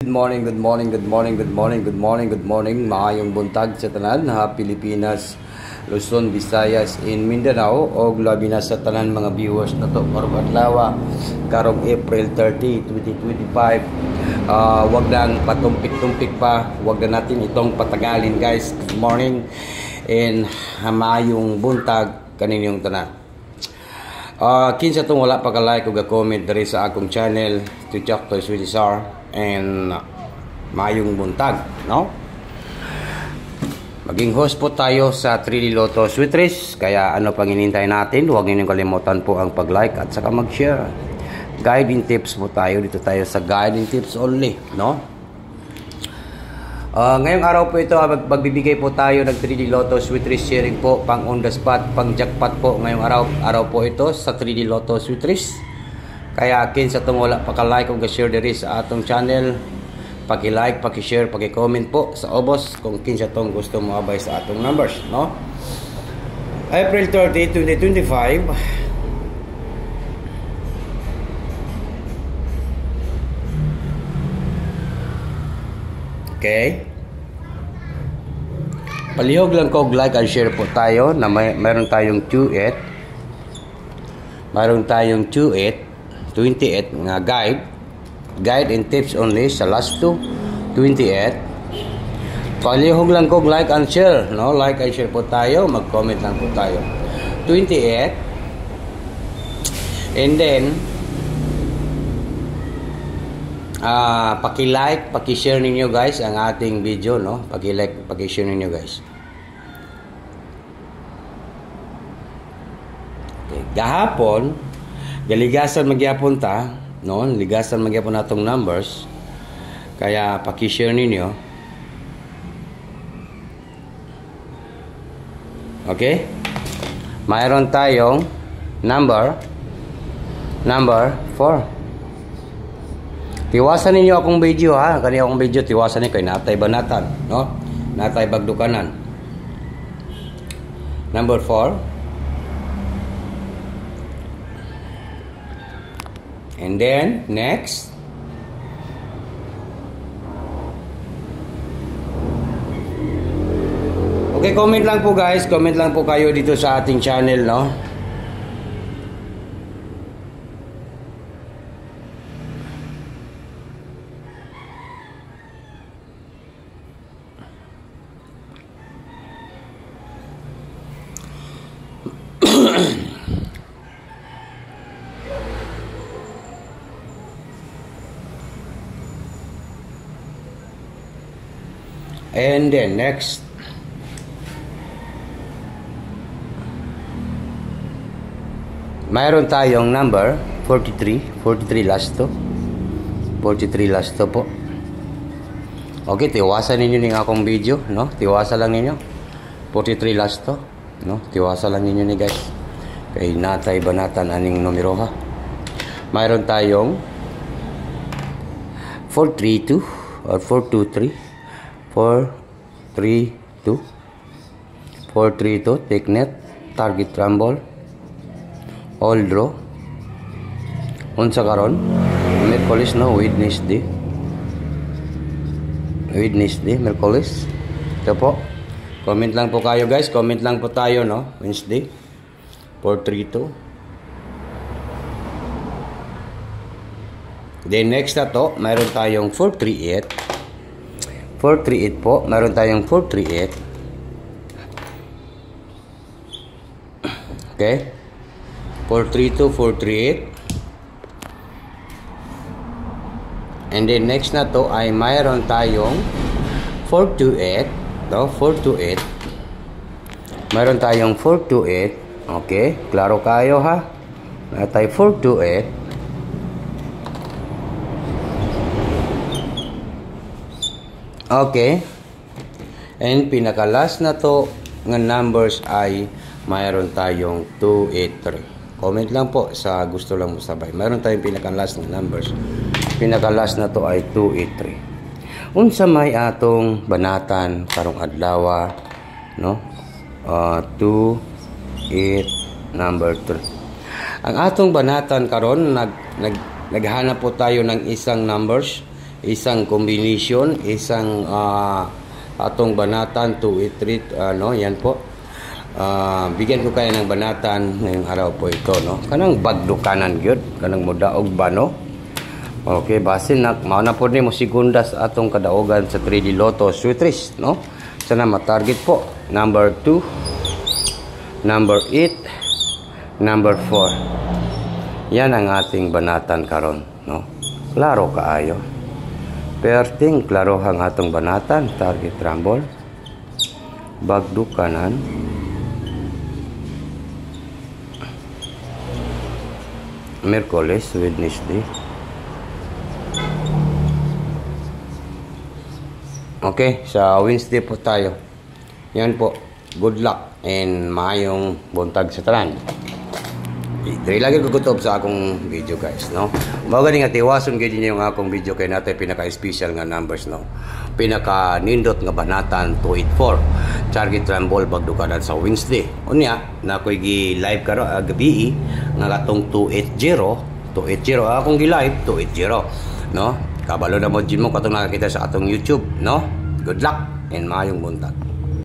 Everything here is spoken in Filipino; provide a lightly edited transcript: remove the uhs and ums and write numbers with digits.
Good morning, good morning, good morning, good morning, good morning, good morning. Maayong buntag sa tanan ha, Pilipinas, Luzon, Visayas, in Mindanao o labi na sa tanan mga viewers na to karong adlaw karong April 30, 2025. Wag lang patumpik-tumpik pa, wag na natin itong patagalin guys. Good morning and maayong buntag kaninyong tanan. Kinsa tong wala pa ka-like o ga-comment diri sa akong channel, TikTok to Sweetie Sar, and mayong buntag, no? Maging host po tayo sa 3D Lotto Sweet Race, kaya ano pang hinihintay natin? Huwag niyo kalimutan po ang pag-like at saka mag-share. Guiding tips po tayo, dito tayo sa guiding tips only, no? Ngayong araw po ito, magbibigay po tayo ng 3D Lotto Sweet Race sharing po, pang on the spot, pang jackpot po ngayong araw po ito sa 3D Lotto Sweet Race. Kaya kinsa tong wala pa ka-like o ga-share diri sa atong channel, paki-like, paki-share, paki-comment po sa obos kung kinsa tong gusto mo abay sa atong numbers, no? April 30, 2025. Okay. Palihog lang ko like and share po tayo na mayroon tayong 28. Mayroon tayong 28 nga guide and tips only sa last 28. Palihog lang ko like and share, no? Like and share po tayo, mag-comment lang po tayo. 28. And then paki-like, paki-share ninyo guys ang ating video, no? Paki-like, paki-share ninyo guys. Okay. Gahapon, galigasan magyapon ta, no? Ligasan magyapon natong numbers. Kaya paki-share ninyo. Okay? Mayroon tayong number 4. Tiwasan ninyo akong video ha. Kani akong video tiwasan ninyo kay natay banatan, no? Natay bagdukanan. Number 4. And then next. Okay, comment lang po guys. Comment lang po kayo dito sa ating channel, no? And then next. Mayroon tayong number 43 last to. 43 last to po. Okay, tiwasan ninyo ning akong video, no? Tiwasan lang ninyo. 43 last to, no? Tiwasan lang ninyo ni guys. Kay natay banatan aning numero ha. Mayroon tayong 432 or 423. 432 take net, target rumble, all draw. Unsa karon? Merkulis, no? Wednesday, Merkulis. Ito po. Comment lang po kayo guys, comment lang po tayo, no? Wednesday 432. Then next na to, mayroon tayong 438 po. Meron tayong 438. Okay. 432, 438. And then next na to ay mayroon tayong 428. No? 428. Mayroon tayong 428. Okay. Klaro kayo ha. Mayroon tayong 428. Okay. And pinaka-last na to ng numbers ay mayroon tayong 283. Comment lang po sa gusto lang mo sabay. Mayroon tayong pinaka-last ng numbers. Pinaka-last na to ay 283. Unsa may atong banatan karong adlaw, no? 28 number 3. Ang atong banatan karon naghanap po tayo ng isang numbers. isang combination, isang atong banatan 283 yan po. Bigyan ko kayo ng banatan ngayong araw po ito, no. Kanang bagdukanan gyud, kanang modaog ba, no. Okay, basin na mao na po nimo segundas atong kadaogan sa 3D Lotto Sweetrest, no. Sana ma-target po number 2, number 8, number 4. Yan ang ating banatan karon, no. Klaro kaayo. Perting klaro ang atong banatan, target rumble, bagdukanan, Merkules, Wednesday. Okay, sa Wednesday po tayo. Yan po. Good luck and maayong buntag sa tanan. Dili lagi gugutob sa akong video, guys, no. Mao gani nga tiwason gyud niyo yung akong video kay natin pinaka-special nga numbers, no. Pinaka nindot nga banatan 284. Target rumble bagdukanan sa Wednesday. Unya na koy gi-live karo gabi nga katong 280 akong gi-live 280, no. Kabalo na mo katong nakakita sa atong YouTube, no. Good luck and maayong buntag.